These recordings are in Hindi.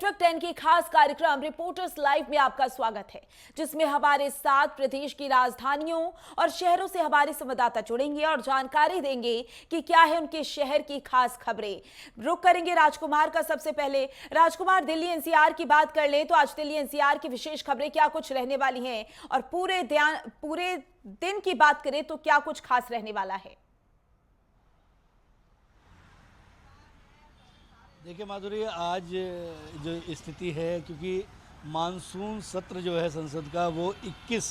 नेटवर्क 10 की खास कार्यक्रम रिपोर्टर्स लाइव में आपका स्वागत है, जिसमें हमारे साथ प्रदेश की राजधानियों और शहरों से हमारे संवाददाता जुड़ेंगे और जानकारी देंगे कि क्या है उनके शहर की खास खबरें। रुक करेंगे राजकुमार का। सबसे पहले राजकुमार, दिल्ली एनसीआर की बात कर ले तो आज दिल्ली एनसीआर की विशेष खबरें क्या कुछ रहने वाली हैं, और पूरे दिन की बात करें तो क्या कुछ खास रहने वाला है? देखिए माधुरी, आज जो स्थिति है, क्योंकि मानसून सत्र जो है संसद का वो 21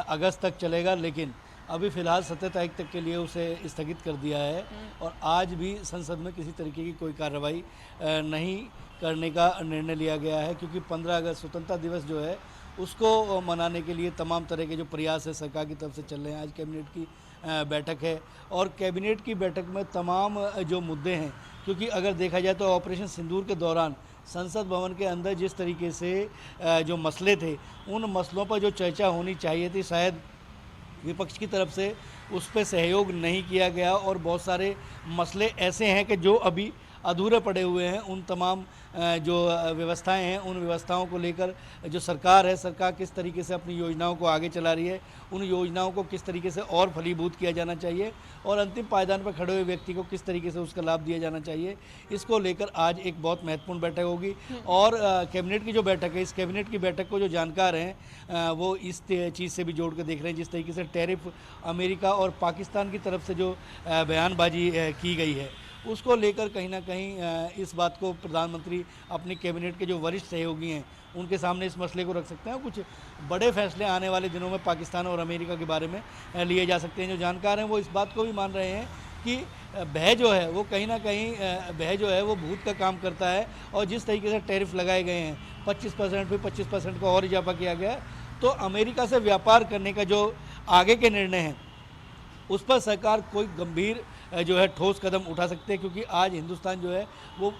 अगस्त तक चलेगा, लेकिन अभी फ़िलहाल 17 तारीख तक के लिए उसे स्थगित कर दिया है और आज भी संसद में किसी तरीके की कोई कार्रवाई नहीं करने का निर्णय लिया गया है, क्योंकि 15 अगस्त स्वतंत्रता दिवस जो है उसको मनाने के लिए तमाम तरह के जो प्रयास है सरकार की तरफ से चल रहे हैं। आज कैबिनेट की बैठक है और कैबिनेट की बैठक में तमाम जो मुद्दे हैं, क्योंकि अगर देखा जाए तो ऑपरेशन सिंदूर के दौरान संसद भवन के अंदर जिस तरीके से जो मसले थे, उन मसलों पर जो चर्चा होनी चाहिए थी, शायद विपक्ष की तरफ से उस पर सहयोग नहीं किया गया और बहुत सारे मसले ऐसे हैं कि जो अभी अधूरे पड़े हुए हैं। उन तमाम जो व्यवस्थाएं हैं, उन व्यवस्थाओं को लेकर जो सरकार है, सरकार किस तरीके से अपनी योजनाओं को आगे चला रही है, उन योजनाओं को किस तरीके से और फलीभूत किया जाना चाहिए और अंतिम पायदान पर खड़े हुए व्यक्ति को किस तरीके से उसका लाभ दिया जाना चाहिए, इसको लेकर आज एक बहुत महत्वपूर्ण बैठक होगी। और कैबिनेट की जो बैठक है, इस कैबिनेट की बैठक को जो जानकार हैं वो इस चीज़ से भी जोड़ कर देख रहे हैं, जिस तरीके से टैरिफ अमेरिका और पाकिस्तान की तरफ से जो बयानबाजी की गई है, उसको लेकर कहीं ना कहीं इस बात को प्रधानमंत्री अपनी कैबिनेट के जो वरिष्ठ सहयोगी हैं उनके सामने इस मसले को रख सकते हैं। कुछ बड़े फैसले आने वाले दिनों में पाकिस्तान और अमेरिका के बारे में लिए जा सकते हैं। जो जानकार हैं वो इस बात को भी मान रहे हैं कि भय जो है वो कहीं ना कहीं भय जो है वो भूत का काम करता है, और जिस तरीके से टैरिफ लगाए गए हैं 25% पे 25% का और इजाफा किया गया है, तो अमेरिका से व्यापार करने का जो आगे के निर्णय हैं उस पर सरकार कोई गंभीर जो है ठोस कदम उठा सकते हैं, क्योंकि आज हिंदुस्तान जो है वो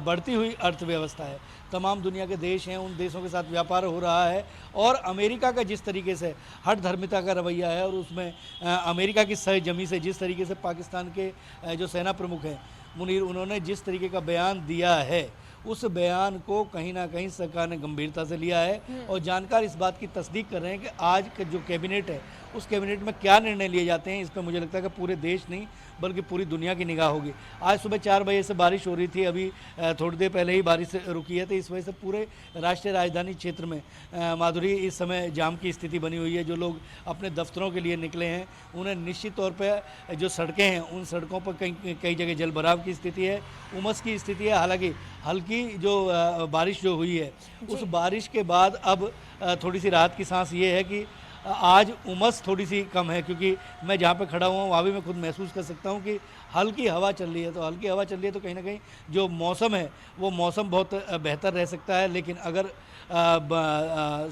बढ़ती हुई अर्थव्यवस्था है। तमाम दुनिया के देश हैं, उन देशों के साथ व्यापार हो रहा है और अमेरिका का जिस तरीके से हठ धर्मिता का रवैया है और उसमें अमेरिका की सरजमी से जिस तरीके से पाकिस्तान के जो सेना प्रमुख हैं मुनीर, उन्होंने जिस तरीके का बयान दिया है, उस बयान को कहीं ना कहीं सरकार ने गंभीरता से लिया है और जानकार इस बात की तस्दीक कर रहे हैं कि आज का जो कैबिनेट है उस कैबिनेट में क्या निर्णय लिए जाते हैं, इस पर मुझे लगता है कि पूरे देश नहीं बल्कि पूरी दुनिया की निगाह होगी। आज सुबह 4 बजे से बारिश हो रही थी, अभी थोड़ी देर पहले ही बारिश रुकी है, तो इस वजह से पूरे राष्ट्रीय राजधानी क्षेत्र में माधुरी इस समय जाम की स्थिति बनी हुई है। जो लोग अपने दफ्तरों के लिए निकले हैं उन्हें निश्चित तौर पर जो सड़कें हैं उन सड़कों पर कई जगह जल भराव की स्थिति है, उमस की स्थिति है। हालांकि हल्की जो बारिश जो हुई है उस बारिश के बाद अब थोड़ी सी राहत की सांस ये है कि आज उमस थोड़ी सी कम है, क्योंकि मैं जहाँ पे खड़ा हुआ हूँ वहाँ भी मैं खुद महसूस कर सकता हूँ कि हल्की हवा चल रही है। तो हल्की हवा चल रही है तो कहीं ना कहीं जो मौसम है वो मौसम बहुत बेहतर रह सकता है। लेकिन अगर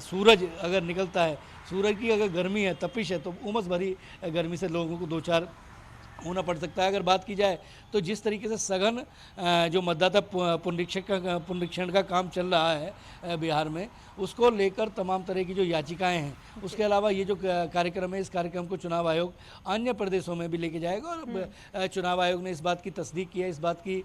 सूरज अगर निकलता है, सूरज की अगर गर्मी है, तपिश है, तो उमस भरी गर्मी से लोगों को दो चार होना पड़ सकता है। अगर बात की जाए तो जिस तरीके से सघन जो मतदाता पुनरीक्षण का काम चल रहा है बिहार में, उसको लेकर तमाम तरह की जो याचिकाएं हैं, उसके अलावा ये जो कार्यक्रम है, इस कार्यक्रम को चुनाव आयोग अन्य प्रदेशों में भी लेके जाएगा और चुनाव आयोग ने इस बात की तस्दीक की है, इस बात की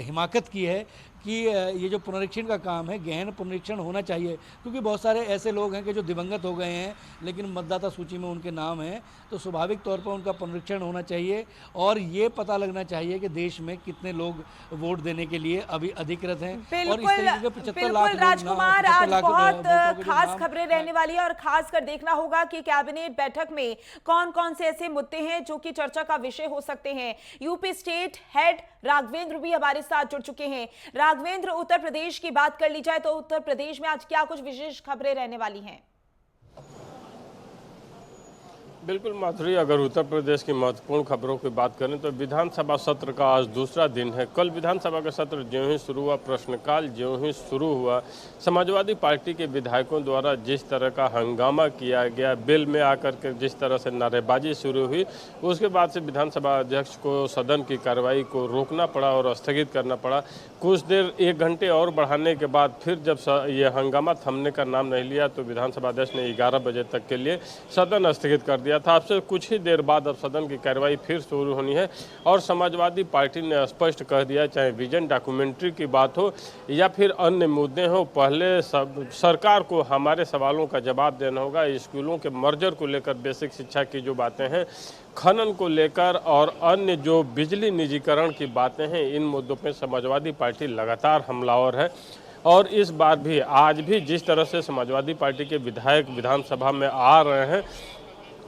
हिमाकत की है कि ये जो पुनरीक्षण का काम है गहन पुनरीक्षण होना चाहिए, क्योंकि बहुत सारे ऐसे लोग हैं कि जो दिवंगत हो गए हैं लेकिन मतदाता सूची में उनके नाम हैं, तो स्वाभाविक तौर पर उनका पुनरीक्षण होना चाहिए और ये पता लगना चाहिए कि देश में कितने लोग वोट देने के लिए अभी अधिकृत हैं। और इस तरीके के 75 लाख राजकुमार, आज बहुत खास खबरें रहने वाली है और खास कर देखना होगा कि कैबिनेट बैठक में कौन कौन से ऐसे मुद्दे हैं जो कि चर्चा का विषय हो सकते हैं। यूपी स्टेट हेड राघवेंद्र भी हमारे साथ जुड़ चुके हैं। राघवेंद्र, उत्तर प्रदेश की बात कर ली जाए तो उत्तर प्रदेश में आज क्या कुछ विशेष खबरें रहने वाली हैं? बिल्कुल माधुरी, अगर उत्तर प्रदेश की महत्वपूर्ण खबरों की बात करें तो विधानसभा सत्र का आज दूसरा दिन है। कल विधानसभा का सत्र ज्यों ही शुरू हुआ, प्रश्नकाल ज्यों ही शुरू हुआ, समाजवादी पार्टी के विधायकों द्वारा जिस तरह का हंगामा किया गया, बिल में आकर के जिस तरह से नारेबाजी शुरू हुई, उसके बाद से विधानसभा अध्यक्ष को सदन की कार्रवाई को रोकना पड़ा और स्थगित करना पड़ा। कुछ देर 1 घंटे और बढ़ाने के बाद फिर जब ये हंगामा थमने का नाम नहीं लिया तो विधानसभा अध्यक्ष ने 11 बजे तक के लिए सदन स्थगित कर दिया। गया था। अब से कुछ ही देर बाद अब सदन की कार्रवाई फिर शुरू होनी है और समाजवादी पार्टी ने स्पष्ट कह दिया, चाहे विजन डॉक्यूमेंट्री की बात हो या फिर अन्य मुद्दे हो, पहले सरकार को हमारे सवालों का जवाब देना होगा। स्कूलों के मर्जर को लेकर, बेसिक शिक्षा की जो बातें हैं, खनन को लेकर और अन्य जो बिजली निजीकरण की बातें हैं, इन मुद्दों पर समाजवादी पार्टी लगातार हमलावर है। और इस बार भी, आज भी जिस तरह से समाजवादी पार्टी के विधायक विधानसभा में आ रहे हैं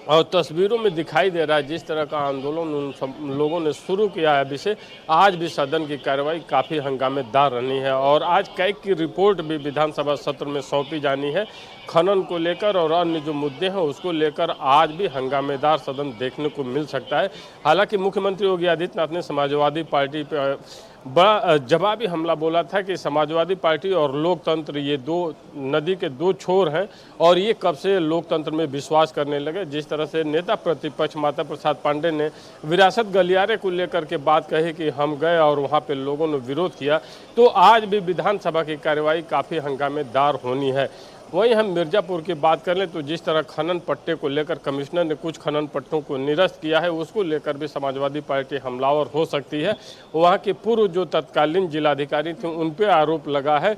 और तस्वीरों में दिखाई दे रहा है जिस तरह का आंदोलन उन सब लोगों ने शुरू किया है, अभी से आज भी सदन की कार्रवाई काफ़ी हंगामेदार रहनी है। और आज कैग की रिपोर्ट भी विधानसभा सत्र में सौंपी जानी है। खनन को लेकर और अन्य जो मुद्दे हैं उसको लेकर आज भी हंगामेदार सदन देखने को मिल सकता है। हालांकि मुख्यमंत्री योगी आदित्यनाथ ने समाजवादी पार्टी पर बड़ा जवाबी हमला बोला था कि समाजवादी पार्टी और लोकतंत्र ये दो नदी के दो छोर हैं और ये कब से लोकतंत्र में विश्वास करने लगे। जिस तरह से नेता प्रतिपक्ष माता प्रसाद पांडे ने विरासत गलियारे को लेकर के बात कही कि हम गए और वहाँ पे लोगों ने विरोध किया, तो आज भी विधानसभा की कार्यवाही काफ़ी हंगामेदार होनी है। वहीं हम मिर्जापुर की बात कर लें तो जिस तरह खनन पट्टे को लेकर कमिश्नर ने कुछ खनन पट्टों को निरस्त किया है, उसको लेकर भी समाजवादी पार्टी हमलावर हो सकती है। वहां के पूर्व जो तत्कालीन जिलाधिकारी थे उन पे आरोप लगा है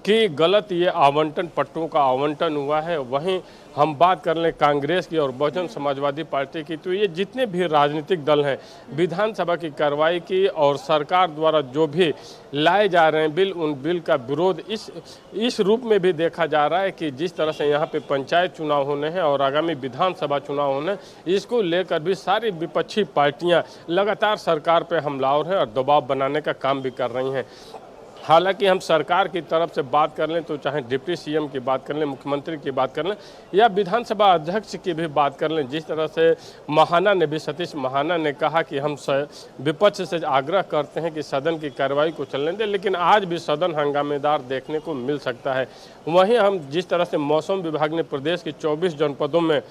कि गलत ये आवंटन, पट्टों का आवंटन हुआ है। वहीं हम बात कर लें कांग्रेस की और बहुजन समाजवादी पार्टी की, तो ये जितने भी राजनीतिक दल हैं, विधानसभा की कार्रवाई की और सरकार द्वारा जो भी लाए जा रहे हैं बिल, उन बिल का विरोध इस रूप में भी देखा जा रहा है कि जिस तरह से यहाँ पे पंचायत चुनाव होने हैं और आगामी विधानसभा चुनाव होने हैं, इसको लेकर भी सारी विपक्षी पार्टियाँ लगातार सरकार पर हमलावर हैं और दबाव बनाने का काम भी कर रही हैं। हालांकि हम सरकार की तरफ से बात कर लें तो चाहे डिप्टी सीएम की बात कर लें, मुख्यमंत्री की बात कर लें या विधानसभा अध्यक्ष की भी बात कर लें, जिस तरह से महाना ने भी, सतीश महाना ने कहा कि हम विपक्ष से आग्रह करते हैं कि सदन की कार्रवाई को चलने दें, लेकिन आज भी सदन हंगामेदार देखने को मिल सकता है। वहीं हम जिस तरह से मौसम विभाग ने प्रदेश के 24 जनपदों में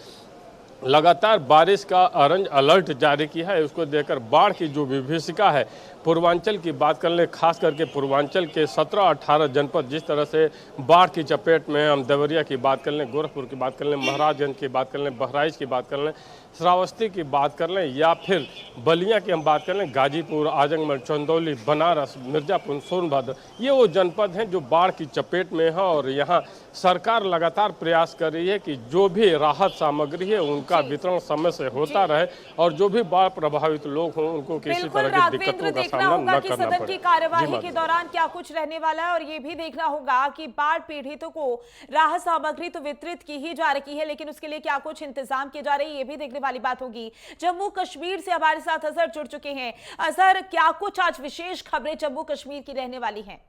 लगातार बारिश का ऑरेंज अलर्ट जारी किया है, उसको देखकर बाढ़ की जो विभीषिका है, पूर्वांचल की बात कर लें, खास करके पूर्वांचल के 17-18 जनपद जिस तरह से बाढ़ की चपेट में, हम देवरिया की बात कर लें, गोरखपुर की बात कर लें, महाराजगंज की बात कर लें, बहराइच की बात कर लें, श्रावस्ती की बात कर लें या फिर बलिया की हम बात कर लें, गाजीपुर, आजमगढ़, चंदौली, बनारस, मिर्जापुर, सोनभद्र, ये वो जनपद हैं जो बाढ़ की चपेट में है। और यहाँ सरकार लगातार प्रयास कर रही है कि जो भी राहत सामग्री है उनका वितरण समय से होता रहे और जो भी बाढ़ प्रभावित लोग हों उनको किसी तरह की दिक्कतों का सामना न करना सदन पड़े। की कार्यवाही के दौरान क्या कुछ रहने वाला है और ये भी देखना होगा कि बाढ़ पीड़ितों को राहत सामग्री तो वितरित की ही जा रही है, लेकिन उसके लिए क्या कुछ इंतजाम किए जा रहे हैं, ये भी देखने वाली बात होगी। जम्मू कश्मीर से हमारे साथ अजहर जुड़ चुके हैं। अजहर, क्या कुछ आज विशेष खबरें जम्मू कश्मीर की रहने वाली हैं?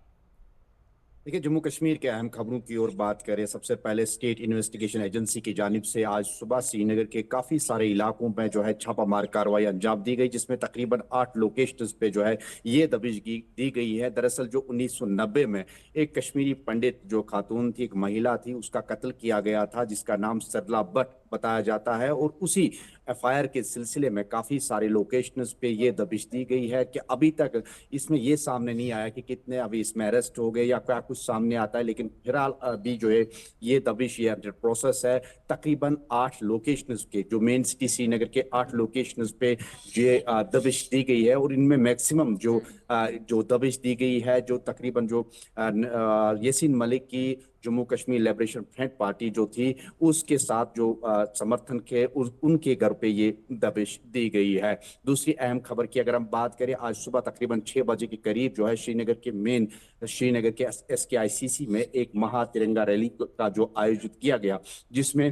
देखिए, जम्मू कश्मीर के अहम खबरों की ओर बात करें, सबसे पहले स्टेट इन्वेस्टिगेशन एजेंसी की जानिब से आज सुबह श्रीनगर के काफ़ी सारे इलाकों में जो है छापामार कार्रवाई अंजाम दी गई, जिसमें तकरीबन 8 लोकेशंस पे जो है ये दबिशगी दी गई है। दरअसल जो 1990 में एक कश्मीरी पंडित जो खातून थी, एक महिला थी, उसका कत्ल किया गया था, जिसका नाम सरला भट्ट बताया जाता है, और उसी एफआईआर के सिलसिले में काफ़ी सारे लोकेशंस पे ये दबिश दी गई है कि अभी तक इसमें ये सामने नहीं आया कि कितने अभी इसमें अरेस्ट हो गए या क्या कुछ सामने आता है, लेकिन फिलहाल अभी जो है ये दबिश ये अंडर प्रोसेस है। तकरीबन 8 लोकेशंस के, जो मेन सिटी श्रीनगर के 8 लोकेशंस पे ये दबिश दी गई है, और इनमें मैक्सिमम जो दबिश दी गई है, जो तकरीबन जो यासीन मलिक की Jammu Kashmir liberation front party जो थी उसके साथ जो समर्थन के उनके घर पे ये दबिश दी गई है। दूसरी अहम खबर की अगर हम बात करें, आज सुबह तकरीबन 6 बजे के करीब जो है श्रीनगर के SKICC में एक महा तिरंगा रैली का जो आयोजित किया गया, जिसमें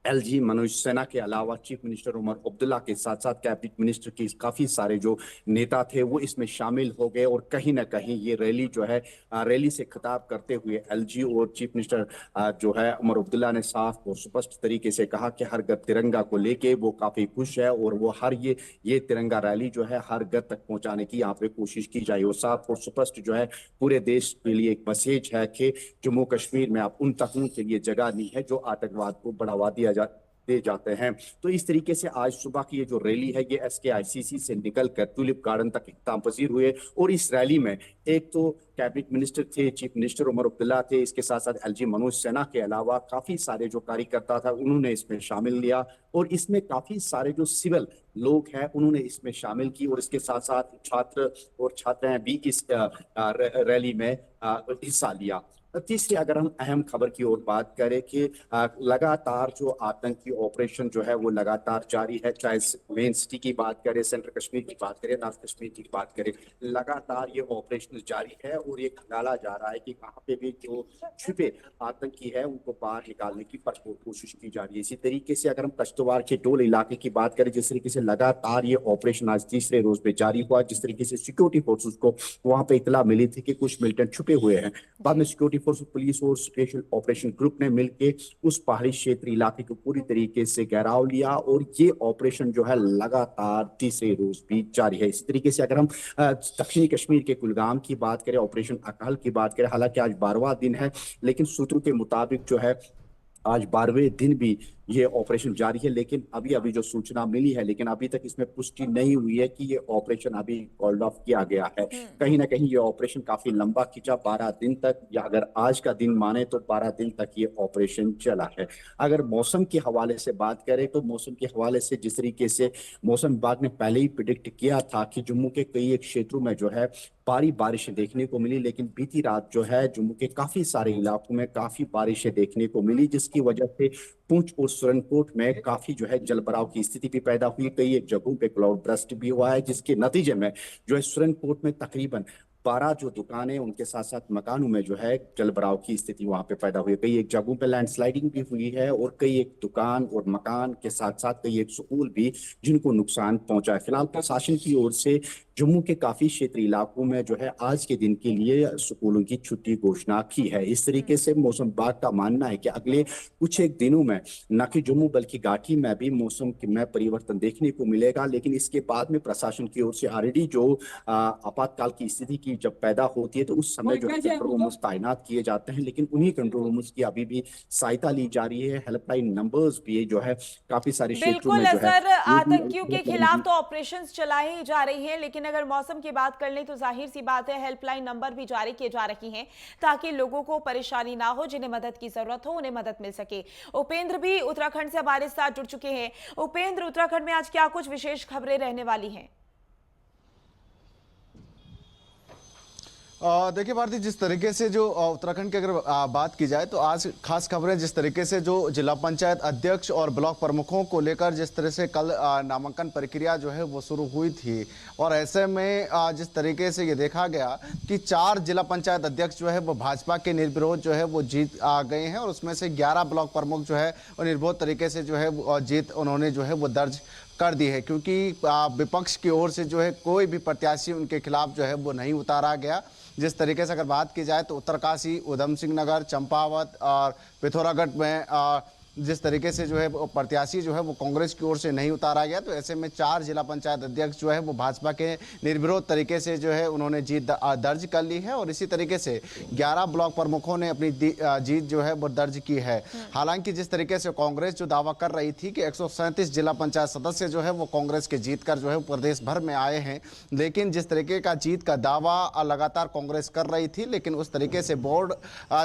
LG मनोज सिन्हा के अलावा चीफ मिनिस्टर उमर अब्दुल्ला के साथ साथ कैबिनेट मिनिस्टर के काफ़ी सारे जो नेता थे वो इसमें शामिल हो गए, और कहीं ना कहीं ये रैली जो है, रैली से खिताब करते हुए LG और चीफ मिनिस्टर जो है उमर अब्दुल्ला ने साफ और स्पष्ट तरीके से कहा कि हर घर तिरंगा को लेके वो काफ़ी खुश है और वो हर ये तिरंगा रैली जो है हर घर तक पहुंचाने की यहाँ पे कोशिश की जाए। और साफ और स्पष्ट जो है पूरे देश के लिए एक मैसेज है कि जम्मू कश्मीर में आप उन तत्वों के लिए जगह नहीं है जो आतंकवाद को बढ़ावा दे जाते हैं। तो इस तरीके से आज सुबह की ये जो रैली है ये SKICC से निकलकर ट्यूलिप गार्डन तक इख्तिताम पजीर हुए, और इस रैली में एक तो कैबिनेट मिनिस्टर थे, चीफ मिनिस्टर उमर अब्दुल्ला थे, इसके साथ साथ एलजी मनोज सिन्हा के अलावा काफी सारे जो कार्यकर्ता था उन्होंने इसमें शामिल लिया और इसमें काफी सारे जो सिविल लोग हैं उन्होंने इसमें शामिल की और इसके साथ साथ छात्र और छात्राएं भी इस रैली में हिस्सा लिया। तीसरी अगर हम अहम खबर की ओर बात करें कि लगातार जो आतंकी ऑपरेशन जो है वो लगातार जारी है, चाहे मेन सिटी की बात करें, सेंट्रल कश्मीर की बात करें, नॉर्थ कश्मीर की बात करें, लगातार ये ऑपरेशन जारी है और ये खंगाला जा रहा है कि कहाँ पे भी जो छुपे आतंकी है उनको बाहर निकालने की भरपूर कोशिश की जा रही है। इसी तरीके से अगर हम कश्तवाड़ के डोल इलाके की बात करें, जिस तरीके से लगातार ये ऑपरेशन आज तीसरे रोज पे जारी हुआ, जिस तरीके से सिक्योरिटी फोर्सेस को वहां पे इतला मिली थी कि कुछ मिलिटेंट छुपे हुए हैं, बाद में सिक्योरिटी फोर्स, पुलिस और स्पेशल ऑपरेशन ग्रुप ने मिलकर उस पहाड़ी क्षेत्र इलाके को पूरी तरीके से घेराव लिया और ये ऑपरेशन जो है लगातार तीसरे रोज भी जारी है। इसी तरीके से अगर हम दक्षिणी कश्मीर के कुलगाम की बात करें, ऑपरेशन अकाल की बात करें, हालांकि आज 12वां दिन है लेकिन सूत्रों के मुताबिक जो है आज 12वें दिन भी ये ऑपरेशन जारी है, लेकिन अभी अभी जो सूचना मिली है, लेकिन अभी तक इसमें पुष्टि नहीं हुई है कि ये ऑपरेशन अभी कॉल्ड ऑफ किया गया है। कहीं ना कहीं ये ऑपरेशन काफी लंबा खिंचा, 12 दिन तक, या अगर आज का दिन माने तो 12 दिन तक ये ऑपरेशन चला है। अगर मौसम के हवाले से बात करें तो मौसम के हवाले से जिस तरीके से मौसम विभाग ने पहले ही प्रिडिक्ट किया था कि जम्मू के कई एक क्षेत्रों में जो है भारी बारिशें देखने को मिली, लेकिन बीती रात जो है जम्मू के काफी सारे इलाकों में काफी बारिशें देखने को मिली, जिसकी वजह से पुंछ और सुरनकोट में काफी जो है जलभराव की स्थिति भी पैदा हुई। कई एक जगहों पे क्लाउड बर्स्ट भी हुआ है, जिसके नतीजे में जो है सुरनकोट में तकरीबन 12 जो दुकानें उनके साथ साथ मकानों में जो है जलभराव की स्थिति वहां पे पैदा हुई है। कई एक जगहों पे लैंडस्लाइडिंग भी हुई है और कई एक दुकान और मकान के साथ साथ कई एक स्कूल भी जिनको नुकसान पहुंचा है। फिलहाल प्रशासन की ओर से जम्मू के काफी क्षेत्रीय इलाकों में जो है आज के दिन के लिए स्कूलों की छुट्टी घोषणा की है। इस तरीके से मौसम विभाग का मानना है कि अगले कुछ एक दिनों में न कि जम्मू बल्कि घाटी में भी मौसम में परिवर्तन देखने को मिलेगा, लेकिन इसके बाद में प्रशासन की ओर से ऑलरेडी जो आपातकाल की स्थिति की जब पैदा होती है तो उस समय जो है कंट्रोल रूम्स तैनात किए जाते हैं, लेकिन उन्हीं कंट्रोल रूम्स की अभी भी सहायता ली जा रही है। हेल्पलाइन नंबर्स भी जो है काफी सारे क्षेत्रों में बिल्कुल जो है सर, आतंकियों के खिलाफ तो ऑपरेशंस चलाई ही जा रही हैं, लेकिन अगर मौसम की बात कर लें तो जाहिर सी बात है हेल्पलाइन नंबर भी जारी किए जा रही हैं ताकि लोगों को परेशानी ना हो, जिन्हें मदद की जरूरत हो उन्हें मदद मिल सके। उपेंद्र भी उत्तराखंड से हमारे साथ जुड़ चुके हैं। उपेंद्र, उत्तराखंड में आज क्या कुछ विशेष खबरें रहने वाली हैं? देखिए भारती, जिस तरीके से जो उत्तराखंड की अगर बात की जाए तो आज खास खबरें जिस तरीके से जो जिला पंचायत अध्यक्ष और ब्लॉक प्रमुखों को लेकर जिस तरह से कल नामांकन प्रक्रिया जो है वो शुरू हुई थी, और ऐसे में जिस तरीके से ये देखा गया कि 4 जिला पंचायत अध्यक्ष जो है वो भाजपा के निर्विरोध जो है वो जीत गए हैं और उसमें से 11 ब्लॉक प्रमुख जो है वो निर्विरोध तरीके से जो है जीत उन्होंने जो है वो दर्ज कर दी है, क्योंकि विपक्ष की ओर से जो है कोई भी प्रत्याशी उनके खिलाफ जो है वो नहीं उतारा गया। जिस तरीके से अगर बात की जाए तो उत्तरकाशी, उधम सिंह नगर, चंपावत और पिथौरागढ़ में जिस तरीके से जो है प्रत्याशी जो है वो कांग्रेस की ओर से नहीं उतारा गया, तो ऐसे में 4 जिला पंचायत अध्यक्ष जो है वो भाजपा के निर्विरोध तरीके से जो है उन्होंने जीत दर्ज कर ली है और इसी तरीके से 11 ब्लॉक प्रमुखों ने अपनी जीत जो है वो दर्ज की है। हालांकि जिस तरीके से कांग्रेस जो दावा कर रही थी कि 137 जिला पंचायत सदस्य जो है वो कांग्रेस के जीत कर जो है प्रदेश भर में आए हैं, लेकिन जिस तरीके का जीत का दावा लगातार कांग्रेस कर रही थी, लेकिन उस तरीके से बोर्ड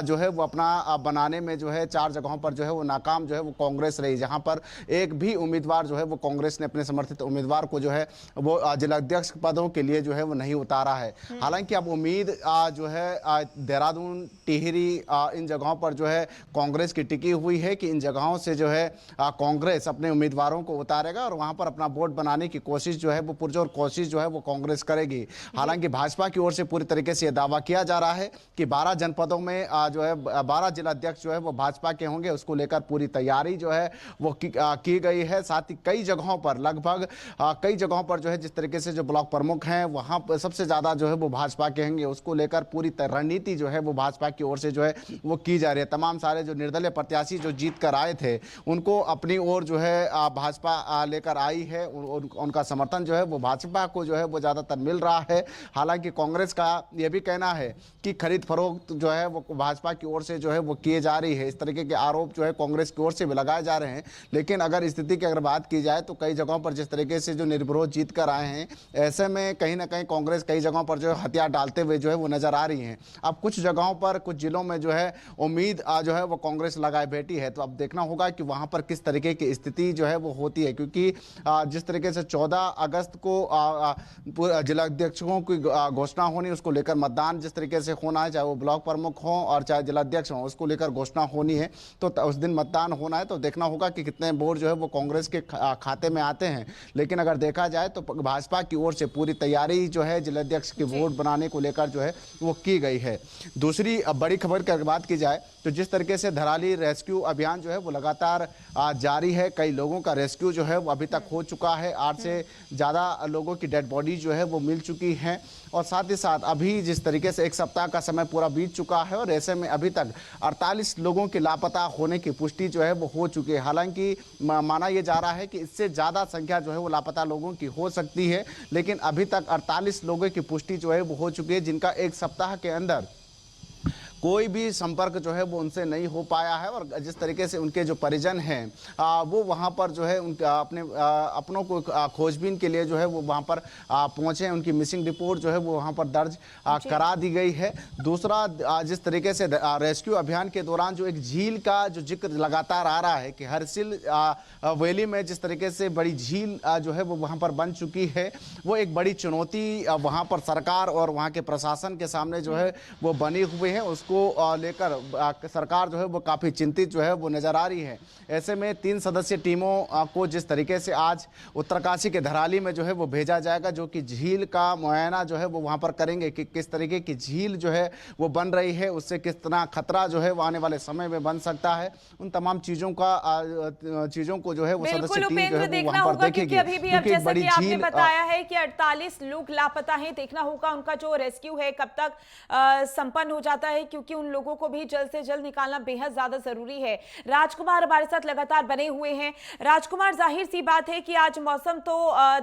जो है वो अपना बनाने में जो है 4 जगहों पर जो है वो नाकाम जो है वो कांग्रेस रही, जहां पर एक भी उम्मीदवार जो है वो कांग्रेस ने अपने समर्थित उम्मीदवार को जो है वो जिलाध्यक्ष पदों के लिए जो है वो नहीं उतारा है। हालांकि अब उम्मीद जो है देहरादून, टिहरी इन जगहों पर जो है कांग्रेस की टिकी हुई है कि इन जगहों से जो है कांग्रेस अपने उम्मीदवारों को उतारेगा और वहां पर अपना बोर्ड बनाने की कोशिश जो है वो पुरजोर कोशिश जो है वो कांग्रेस करेगी। हालांकि भाजपा की ओर से पूरी तरीके से यह दावा किया जा रहा है कि 12 जनपदों में जो है 12 जिलाध्यक्ष जो है वो भाजपा के होंगे, उसको लेकर पूरी तैयारी जो है वो की गई है। साथ ही कई जगहों पर लगभग कई जगहों पर जो है जिस तरीके से जो ब्लॉक प्रमुख हैं वहां पर सबसे ज्यादा जो है वो भाजपा के होंगे, उसको लेकर पूरी रणनीति जो है वो भाजपा की ओर से जो है वो की जा रही है। तमाम सारे जो निर्दलीय प्रत्याशी जो जीत कर आए थे उनको अपनी ओर जो है भाजपा लेकर आई है, उनका समर्थन जो है वो भाजपा को जो है वो ज्यादातर मिल रहा है। हालांकि कांग्रेस का यह भी कहना है कि खरीद फरोख्त जो है वो भाजपा की ओर से जो है वो किए जा रही है। इस तरीके के आरोप जो है कांग्रेस की ओर से भी लगाए जा रहे हैं। लेकिन अगर स्थिति की अगर बात की जाए तो कई जगहों पर जिस तरीके से जो निर्विरोध जीत कर आए हैं, ऐसे में कहीं ना कहीं कांग्रेस कई जगहों पर जो है हथियार डालते हुए जो है वो नजर आ रही है। अब कुछ जगहों पर, कुछ जिलों में जो है उम्मीद जो है वो कांग्रेस लगाए बैठी है। तो अब देखना होगा कि वहां पर किस तरीके की स्थिति जो है वो होती है, क्योंकि जिस तरीके से 14 अगस्त को जिला अध्यक्षों की घोषणा होनी, उसको लेकर मतदान जिस तरीके से होना है, चाहे वो ब्लॉक प्रमुख हो और चाहे जिला अध्यक्ष हो, उसको लेकर घोषणा होनी है। तो उस दिन मतदान होना है, तो देखना होगा कि कितने वोट जो है वो कांग्रेस के खाते में आते हैं। लेकिन अगर देखा जाए तो भाजपा की ओर से पूरी तैयारी जो है जिला अध्यक्ष के वोट बनाने को लेकर जो है वो की गई है। दूसरी बड़ी खबर की बात की जाए तो जिस तरीके से धराली रेस्क्यू अभियान जो है वो लगातार जारी है। कई लोगों का रेस्क्यू जो है वो अभी तक हो चुका है। 8 से ज़्यादा लोगों की डेड बॉडी जो है वो मिल चुकी है। और साथ ही साथ अभी जिस तरीके से 1 सप्ताह का समय पूरा बीत चुका है और ऐसे में अभी तक 48 लोगों के लापता होने की पुष्टि जो है वो हो चुकी है। हालांकि माना यह जा रहा है कि इससे ज़्यादा संख्या जो है वो लापता लोगों की हो सकती है, लेकिन अभी तक 48 लोगों की पुष्टि जो है वो हो चुकी है, जिनका 1 सप्ताह के अंदर कोई भी संपर्क जो है वो उनसे नहीं हो पाया है। और जिस तरीके से उनके जो परिजन हैं वो वहाँ पर जो है उनके अपनों को खोजबीन के लिए जो है वो वहाँ पर पहुँचे हैं। उनकी मिसिंग रिपोर्ट जो है वो वहाँ पर दर्ज करा दी गई है। दूसरा, जिस तरीके से रेस्क्यू अभियान के दौरान जो एक झील का जो जिक्र लगातार आ रहा है कि हरसिल वैली में जिस तरीके से बड़ी झील जो है वो वहाँ पर बन चुकी है, वो एक बड़ी चुनौती वहाँ पर सरकार और वहाँ के प्रशासन के सामने जो है वो बनी हुई है। उसको लेकर सरकार जो है वो काफ़ी चिंतित जो है वो नज़र आ रही है। ऐसे में 3 सदस्यीय टीमों को जिस तरीके से आज उत्तरकाशी के धराली में जो है वो भेजा जाएगा, जो कि झील का मुआयना जो है वो वहाँ पर करेंगे कि किस तरीके की झील जो है वो बन रही है, उससे कितना खतरा जो है वो आने वाले समय में बन सकता है। उन तमाम चीज़ों को जो है वो सदस्य टीम जो है वो वहाँ पर देखेगी। अभी भी अब जैसा कि आपने बताया है कि 48 लोग लापता हैं, देखना होगा उनका जो रेस्क्यू है कब तक संपन्न हो जाता है, क्योंकि उन लोगों को भी जल्द से जल्द निकालना बेहद ज्यादा जरूरी है। राजकुमार हमारे साथ लगातार बने हुए हैं। राजकुमार, जाहिर सी बात है कि आज मौसम तो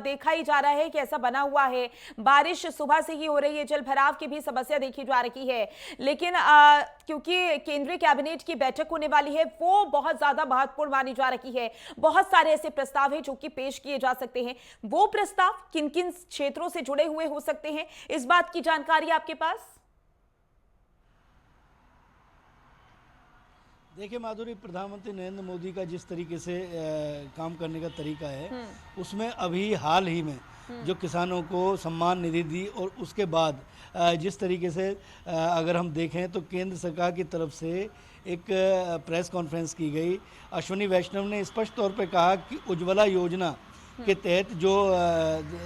देखा ही जा रहा है कि ऐसा बना हुआ है, बारिश सुबह से ही हो रही है, जल भराव की भी समस्या देखी जा रही है, लेकिन क्योंकि केंद्रीय कैबिनेट की बैठक होने वाली है, वो बहुत ज्यादा महत्वपूर्ण मानी जा रही है। बहुत सारे ऐसे प्रस्ताव हैं जो कि पेश किए जा सकते हैं। वो प्रस्ताव किन किन क्षेत्रों से जुड़े हुए हो सकते हैं, इस बात की जानकारी आपके पास? देखिए माधुरी, प्रधानमंत्री नरेंद्र मोदी का जिस तरीके से काम करने का तरीका है, उसमें अभी हाल ही में जो किसानों को सम्मान निधि दी और उसके बाद जिस तरीके से अगर हम देखें तो केंद्र सरकार की तरफ से एक प्रेस कॉन्फ्रेंस की गई। अश्विनी वैष्णव ने स्पष्ट तौर पे कहा कि उज्ज्वला योजना के तहत जो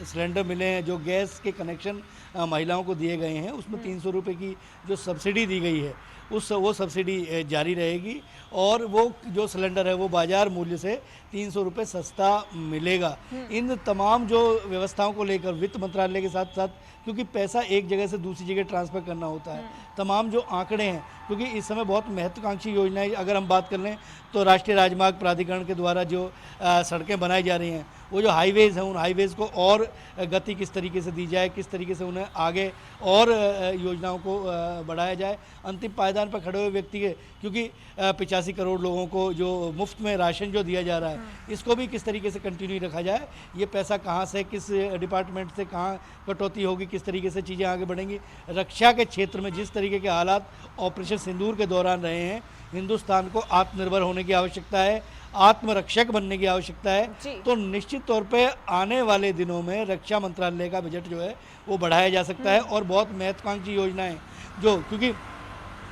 सिलेंडर मिले हैं, जो गैस के कनेक्शन महिलाओं को दिए गए हैं, उसमें 300 रुपये की जो सब्सिडी दी गई है, वो सब्सिडी जारी रहेगी और वो जो सिलेंडर है वो बाजार मूल्य से 300 रुपये सस्ता मिलेगा। इन तमाम जो व्यवस्थाओं को लेकर वित्त मंत्रालय के साथ साथ, क्योंकि पैसा एक जगह से दूसरी जगह ट्रांसफ़र करना होता है, तमाम जो आंकड़े हैं, क्योंकि इस समय बहुत महत्वाकांक्षी योजनाएं अगर हम बात कर लें तो राष्ट्रीय राजमार्ग प्राधिकरण के द्वारा जो सड़कें बनाई जा रही हैं, वो जो हाईवेज़ हैं, उन हाईवेज़ को और गति किस तरीके से दी जाए, किस तरीके से उन्हें आगे और योजनाओं को बढ़ाया जाए। अंतिम पायदान पर खड़े हुए व्यक्ति के, क्योंकि 85 करोड़ लोगों को जो मुफ्त में राशन जो दिया जा रहा है, इसको भी किस तरीके से कंटिन्यू रखा जाए, ये पैसा कहाँ से, किस डिपार्टमेंट से कहाँ कटौती होगी, किस तरीके से चीज़ें आगे बढ़ेंगी। रक्षा के क्षेत्र में जिस तरीके के हालात ऑपरेशन सिंदूर के दौरान रहे हैं, हिंदुस्तान को आत्मनिर्भर होने की आवश्यकता है, आत्मरक्षक बनने की आवश्यकता है। तो निश्चित तौर पे आने वाले दिनों में रक्षा मंत्रालय का बजट जो है वो बढ़ाया जा सकता है और बहुत महत्वाकांक्षी योजनाएं जो, क्योंकि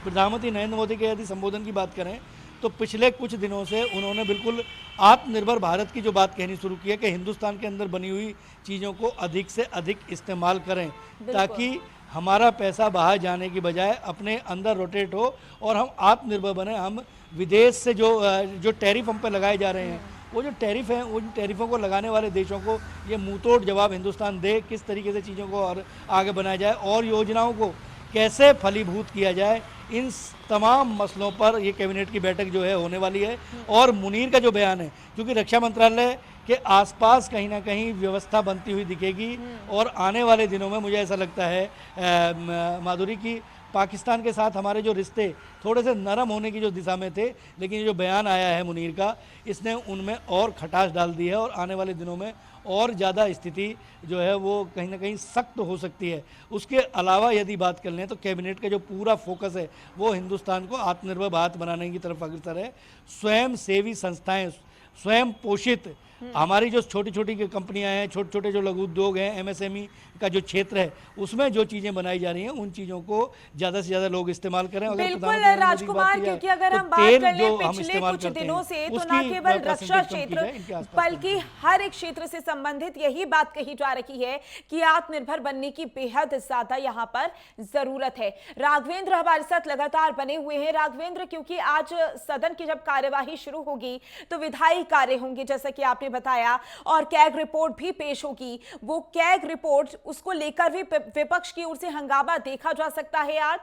प्रधानमंत्री नरेंद्र मोदी के यदि संबोधन की बात करें तो पिछले कुछ दिनों से उन्होंने बिल्कुल आत्मनिर्भर भारत की जो बात कहनी शुरू की है कि हिंदुस्तान के अंदर बनी हुई चीज़ों को अधिक से अधिक इस्तेमाल करें, ताकि हमारा पैसा बाहर जाने की बजाय अपने अंदर रोटेट हो और हम आत्मनिर्भर बने। हम विदेश से जो टैरिफ हम पे लगाए जा रहे हैं, वो जो टैरिफ हैं, उन टैरिफों को लगाने वाले देशों को ये मुंहतोड़ जवाब हिंदुस्तान दे, किस तरीके से चीज़ों को और आगे बनाया जाए और योजनाओं को कैसे फलीभूत किया जाए। इन तमाम मसलों पर ये कैबिनेट की बैठक जो है होने वाली है। और मुनीर का जो बयान है, क्योंकि रक्षा मंत्रालय के आसपास कहीं ना कहीं व्यवस्था बनती हुई दिखेगी और आने वाले दिनों में मुझे ऐसा लगता है माधुरी की पाकिस्तान के साथ हमारे जो रिश्ते थोड़े से नरम होने की जो दिशा में थे, लेकिन ये जो बयान आया है मुनीर का, इसने उनमें और खटास डाल दी है और आने वाले दिनों में और ज़्यादा स्थिति जो है वो कहीं ना कहीं सख्त हो सकती है। उसके अलावा यदि बात कर लें तो कैबिनेट का जो पूरा फोकस है वो हिंदुस्तान को आत्मनिर्भर भारत बनाने की तरफ अग्रसर है। स्वयं सेवी संस्थाएं, स्वयं पोषित हमारी जो छोटी छोटी कंपनियां हैं, छोटे छोटे जो लघु उद्योग हैं, एमएसएमई का जो क्षेत्र है, उसमें जो चीज़ें बनाई जा रही हैं उन चीज़ों को ज़्यादा से ज़्यादा लोग इस्तेमाल करें। अगर बिल्कुल प्रधानमंत्री नरेंद्र मोदी की बात राजकुमार, की जाए, क्योंकि अगर तो हम बात तेल कर लें जो हम पिछले इस्तेमाल कुछ करते दिनों हैं, से, तो उसकी न केवल percentage रक्षा कम की क्षेत्र जाए, इनके आसपास बल्कि हर एक क्षेत्र से संबंधित यही बात कही जा रही है कि आत्मनिर्भर बनने की बेहद ज्यादा यहाँ पर जरूरत है। राघवेंद्र हमारे साथ लगातार बने हुए हैं। राघवेंद्र, क्योंकि आज सदन की जब कार्यवाही शुरू होगी तो विधायी कार्य होंगे जैसा कि आपने बताया, और कैग रिपोर्ट भी पेश होगी। वो कैग रिपोर्ट, उसको लेकर भी विपक्ष की ओर से हंगामा देखा जा सकता है आज।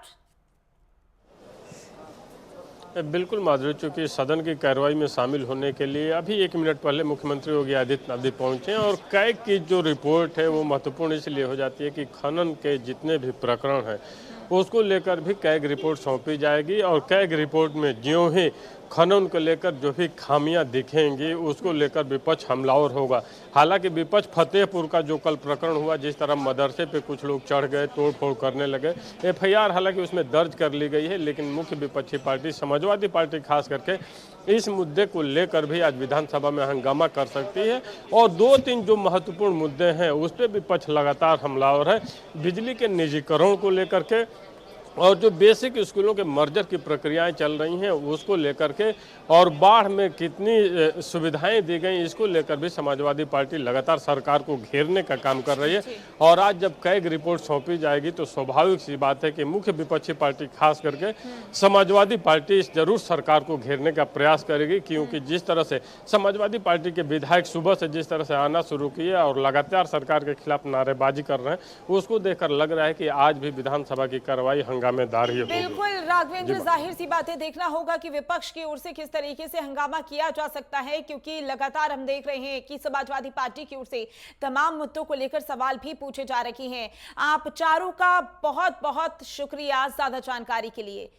बिल्कुल माधुरी, चूंकि सदन की कार्रवाई में शामिल होने के लिए अभी 1 मिनट पहले मुख्यमंत्री योगी आदित्यनाथ पहुंचे हैं और कैग की जो रिपोर्ट है वो महत्वपूर्ण इसलिए हो जाती है कि खनन के जितने भी प्रकरण हैं उसको लेकर भी कैग रिपोर्ट सौंपी जाएगी और कैग रिपोर्ट में ज्यों ही खनन को लेकर जो भी खामियां दिखेंगी उसको लेकर विपक्ष हमलावर होगा। हालांकि विपक्ष फतेहपुर का जो कल प्रकरण हुआ, जिस तरह मदरसे पे कुछ लोग चढ़ गए, तोड़फोड़ करने लगे, एफआईआर हालांकि उसमें दर्ज कर ली गई है, लेकिन मुख्य विपक्षी पार्टी समाजवादी पार्टी खास करके इस मुद्दे को लेकर भी आज विधानसभा में हंगामा कर सकती है। और 2-3 जो महत्वपूर्ण मुद्दे हैं उस पर विपक्ष लगातार हमलावर है। बिजली के निजीकरण को लेकर के और जो बेसिक स्कूलों के मर्जर की प्रक्रियाएं चल रही हैं उसको लेकर के, और बाढ़ में कितनी सुविधाएं दी गई इसको लेकर भी समाजवादी पार्टी लगातार सरकार को घेरने का काम कर रही है। और आज जब कैग रिपोर्ट सौंपी जाएगी तो स्वाभाविक सी बात है कि मुख्य विपक्षी पार्टी खास करके समाजवादी पार्टी जरूर सरकार को घेरने का प्रयास करेगी, क्योंकि जिस तरह से समाजवादी पार्टी के विधायक सुबह से जिस तरह से आना शुरू किए और लगातार सरकार के खिलाफ नारेबाजी कर रहे हैं उसको देखकर लग रहा है कि आज भी विधानसभा की कार्रवाई बिल्कुल राघवेंद्र, जाहिर सी बात है, देखना होगा कि विपक्ष की ओर से किस तरीके से हंगामा किया जा सकता है, क्योंकि लगातार हम देख रहे हैं कि समाजवादी पार्टी की ओर से तमाम मुद्दों को लेकर सवाल भी पूछे जा रहे हैं। आप चारों का बहुत बहुत शुक्रिया ज्यादा जानकारी के लिए।